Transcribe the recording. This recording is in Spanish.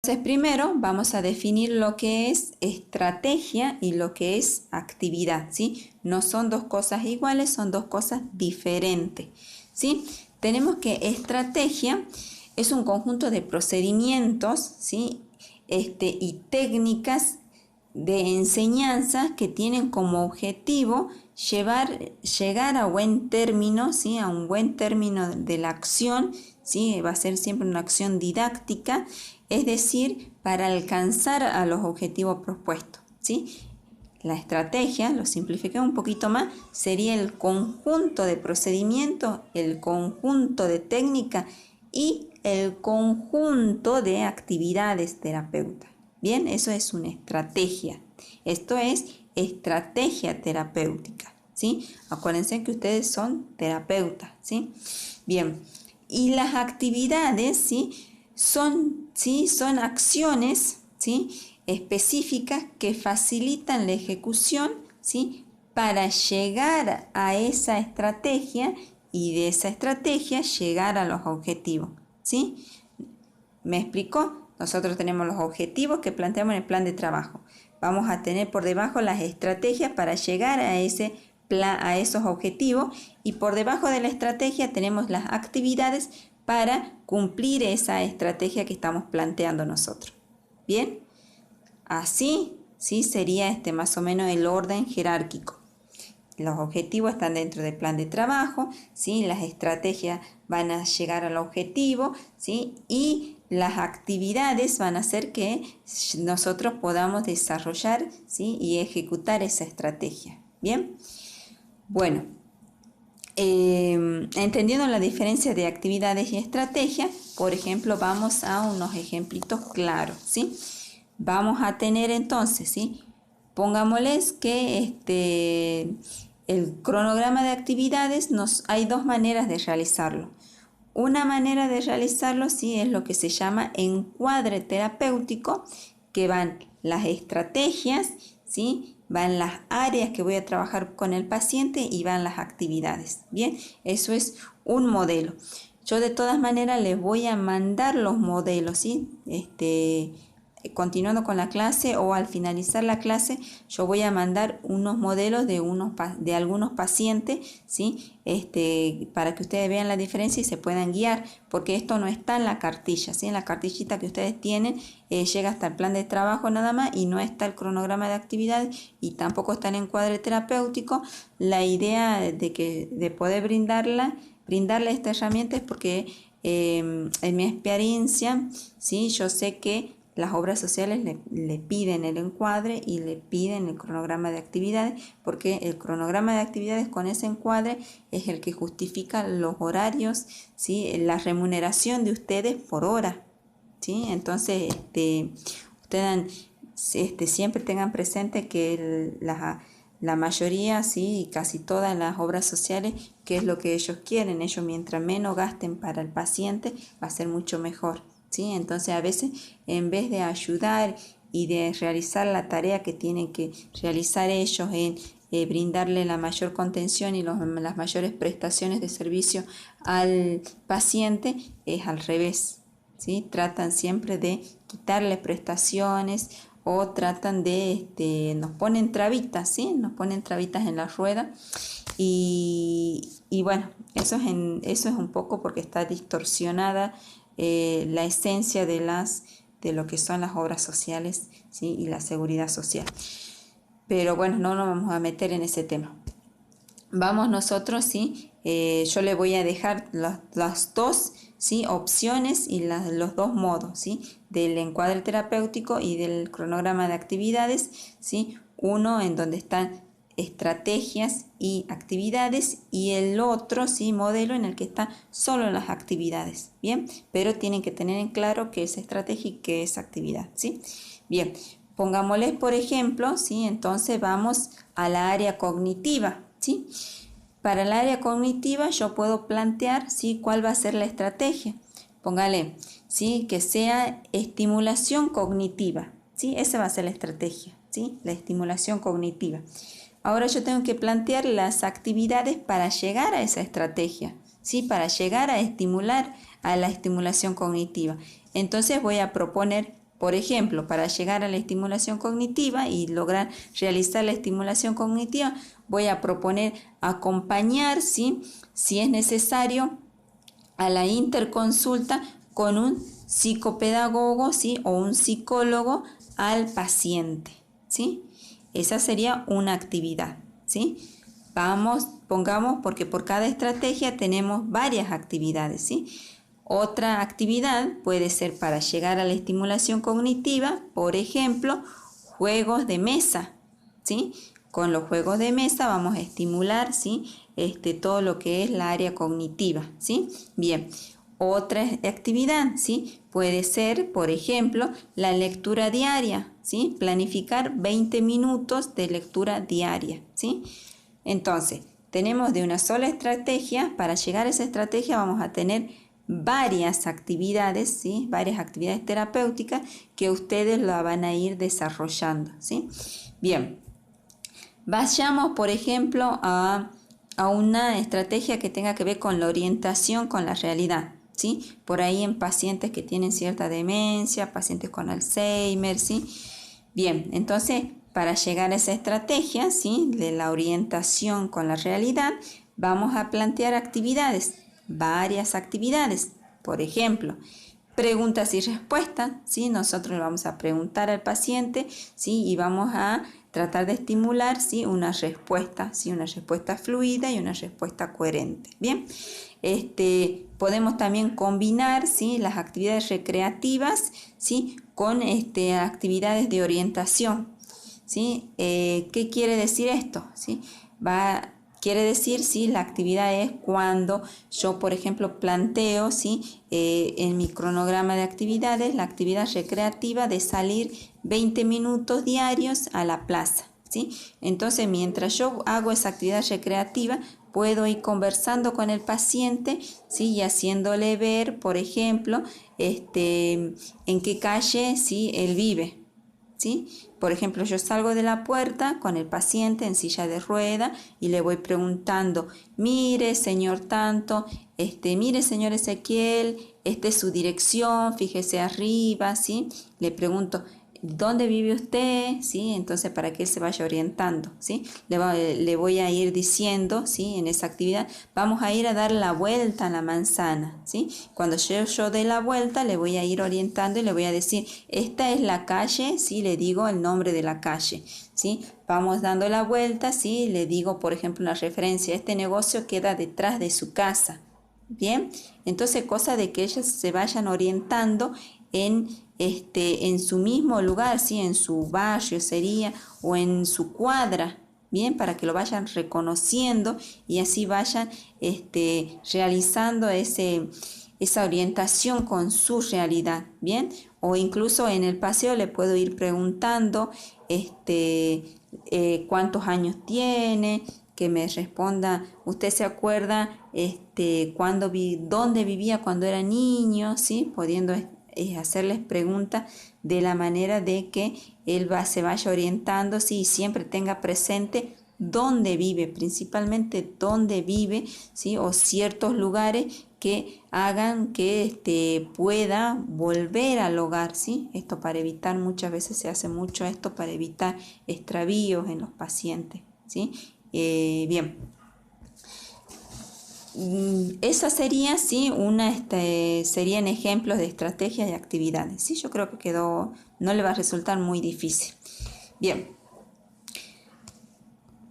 Entonces, primero vamos a definir lo que es estrategia y lo que es actividad, ¿sí? No son dos cosas iguales, son dos cosas diferentes, ¿sí? Tenemos que estrategia es un conjunto de procedimientos, ¿sí? Y técnicas de enseñanza que tienen como objetivo llegar a buen término, ¿sí? A un buen término de la acción, ¿sí? Va a ser siempre una acción didáctica, es decir, para alcanzar a los objetivos propuestos, ¿sí? La estrategia, lo simplifiqué un poquito más, sería el conjunto de procedimientos, el conjunto de técnicas y el conjunto de actividades terapéuticas. Bien, eso es una estrategia. Esto es estrategia terapéutica, ¿sí? Acuérdense que ustedes son terapeutas, ¿sí? Bien, y las actividades, ¿sí? Son acciones, ¿sí? Específicas que facilitan la ejecución, ¿sí? Para llegar a esa estrategia y de esa estrategia llegar a los objetivos, ¿sí? ¿Me explicó? Nosotros tenemos los objetivos que planteamos en el plan de trabajo. Vamos a tener por debajo las estrategias para llegar a esos objetivos, y por debajo de la estrategia tenemos las actividades para cumplir esa estrategia que estamos planteando nosotros. ¿Bien? Así, sí, sería más o menos el orden jerárquico. Los objetivos están dentro del plan de trabajo, ¿sí? Las estrategias van a llegar al objetivo, ¿sí? Y las actividades van a hacer que nosotros podamos desarrollar, ¿sí? Y ejecutar esa estrategia. ¿Bien? Bueno, entendiendo la diferencia de actividades y estrategias, por ejemplo, vamos a unos ejemplitos claros, ¿sí? Vamos a tener entonces, ¿sí? Pongámosles que el cronograma de actividades hay dos maneras de realizarlo. Una manera de realizarlo, sí, es lo que se llama encuadre terapéutico, que van las estrategias, ¿sí? Van las áreas que voy a trabajar con el paciente y van las actividades. Bien, eso es un modelo. Yo de todas maneras les voy a mandar los modelos, ¿sí? Continuando con la clase o al finalizar la clase, yo voy a mandar unos modelos de algunos pacientes, ¿sí? Para que ustedes vean la diferencia y se puedan guiar, porque esto no está en la cartilla, ¿sí? En la cartillita que ustedes tienen llega hasta el plan de trabajo nada más y no está el cronograma de actividades y tampoco está el encuadre terapéutico. La idea de poder brindarle esta herramienta es porque en mi experiencia, ¿sí? Yo sé que las obras sociales le piden el encuadre y le piden el cronograma de actividades, porque el cronograma de actividades con ese encuadre es el que justifica los horarios, ¿sí? La remuneración de ustedes por hora, ¿sí? Entonces, ustedes siempre tengan presente que la mayoría, sí, y casi todas las obras sociales, que es lo que ellos quieren. Ellos, mientras menos gasten para el paciente, va a ser mucho mejor, ¿sí? Entonces, a veces, en vez de ayudar y de realizar la tarea que tienen que realizar ellos en brindarle la mayor contención y las mayores prestaciones de servicio al paciente, es al revés, ¿sí? Tratan siempre de quitarle prestaciones o tratan nos ponen trabitas, ¿sí? Nos ponen trabitas en la rueda y bueno, eso es un poco porque está distorsionada la esencia de lo que son las obras sociales, ¿sí? Y la seguridad social. Pero bueno, no nos vamos a meter en ese tema. Vamos nosotros, ¿sí? Yo le voy a dejar las dos, ¿sí? Opciones y los dos modos, ¿sí? Del encuadre terapéutico y del cronograma de actividades, ¿sí? Uno en donde están estrategias y actividades y el otro, ¿sí? Modelo en el que están solo las actividades, ¿bien? Pero tienen que tener en claro qué es estrategia y qué es actividad, ¿sí? Bien, pongámosles por ejemplo, ¿sí? Entonces vamos a la área cognitiva, ¿sí? Para el área cognitiva yo puedo plantear, ¿sí? Cuál va a ser la estrategia. Póngale, ¿sí? Que sea estimulación cognitiva, ¿sí? Esa va a ser la estrategia, ¿sí? La estimulación cognitiva. Ahora yo tengo que plantear las actividades para llegar a esa estrategia, ¿sí? Para llegar a estimular a la estimulación cognitiva. Entonces voy a proponer Por ejemplo, para llegar a la estimulación cognitiva y lograr realizar la estimulación cognitiva, voy a proponer acompañar, ¿sí?, si es necesario, a la interconsulta con un psicopedagogo, ¿sí?, o un psicólogo al paciente, ¿sí? Esa sería una actividad, ¿sí? Pongamos, porque por cada estrategia tenemos varias actividades, ¿sí? Otra actividad puede ser para llegar a la estimulación cognitiva, por ejemplo, juegos de mesa, ¿sí? Con los juegos de mesa vamos a estimular, ¿sí?, todo lo que es la área cognitiva, ¿sí? Bien, otra actividad, ¿sí?, puede ser, por ejemplo, la lectura diaria, ¿sí? Planificar 20 minutos de lectura diaria, ¿sí? Entonces, tenemos de una sola estrategia. Para llegar a esa estrategia vamos a tener varias actividades, ¿sí?, varias actividades terapéuticas que ustedes la van a ir desarrollando, ¿sí? Bien, vayamos, por ejemplo, a una estrategia que tenga que ver con la orientación con la realidad, ¿sí? Por ahí en pacientes que tienen cierta demencia, pacientes con Alzheimer, ¿sí? Bien, entonces, para llegar a esa estrategia, ¿sí?, de la orientación con la realidad, vamos a plantear actividades, varias actividades. Por ejemplo, preguntas y respuestas, ¿sí? Nosotros le vamos a preguntar al paciente, ¿sí?, y vamos a tratar de estimular, ¿sí?, una respuesta, ¿sí?, una respuesta fluida y una respuesta coherente. Bien, podemos también combinar, ¿sí?, las actividades recreativas, ¿sí?, con actividades de orientación, ¿sí? ¿Qué quiere decir esto? ¿Sí? Quiere decir, ¿sí?, la actividad es cuando yo, por ejemplo, planteo, ¿sí?, en mi cronograma de actividades, la actividad recreativa de salir 20 minutos diarios a la plaza, ¿sí? Entonces, mientras yo hago esa actividad recreativa, puedo ir conversando con el paciente, ¿sí?, y haciéndole ver, por ejemplo, en qué calle, ¿sí?, él vive, ¿sí? Por ejemplo, yo salgo de la puerta con el paciente en silla de rueda y le voy preguntando, mire, señor tanto, mire, señor Ezequiel, esta es su dirección, fíjese arriba, ¿sí? Le pregunto, ¿dónde vive usted? ¿Sí? Entonces, para que él se vaya orientando, ¿sí? Le voy a ir diciendo, ¿sí?, en esa actividad, vamos a ir a dar la vuelta a la manzana, ¿sí? Cuando yo dé la vuelta, le voy a ir orientando y le voy a decir, esta es la calle, ¿sí? Le digo el nombre de la calle, ¿sí? Vamos dando la vuelta, ¿sí? Le digo, por ejemplo, una referencia, este negocio queda detrás de su casa. Bien, entonces cosa de que ellos se vayan orientando en su mismo lugar, ¿sí?, en su barrio sería, o en su cuadra, bien, para que lo vayan reconociendo y así vayan realizando esa orientación con su realidad, bien, o incluso en el paseo le puedo ir preguntando cuántos años tiene, que me responda, usted se acuerda dónde vivía cuando era niño, ¿sí?, pudiendo hacerles preguntas de la manera de que él se vaya orientando, ¿sí?, y siempre tenga presente dónde vive, principalmente dónde vive, ¿sí?, o ciertos lugares que hagan que pueda volver al hogar, ¿sí? Esto para evitar, muchas veces se hace mucho esto para evitar extravíos en los pacientes, ¿sí? Bien, esa sería, ¿sí?, serían ejemplos de estrategias y actividades, ¿sí? Yo creo que no le va a resultar muy difícil. Bien,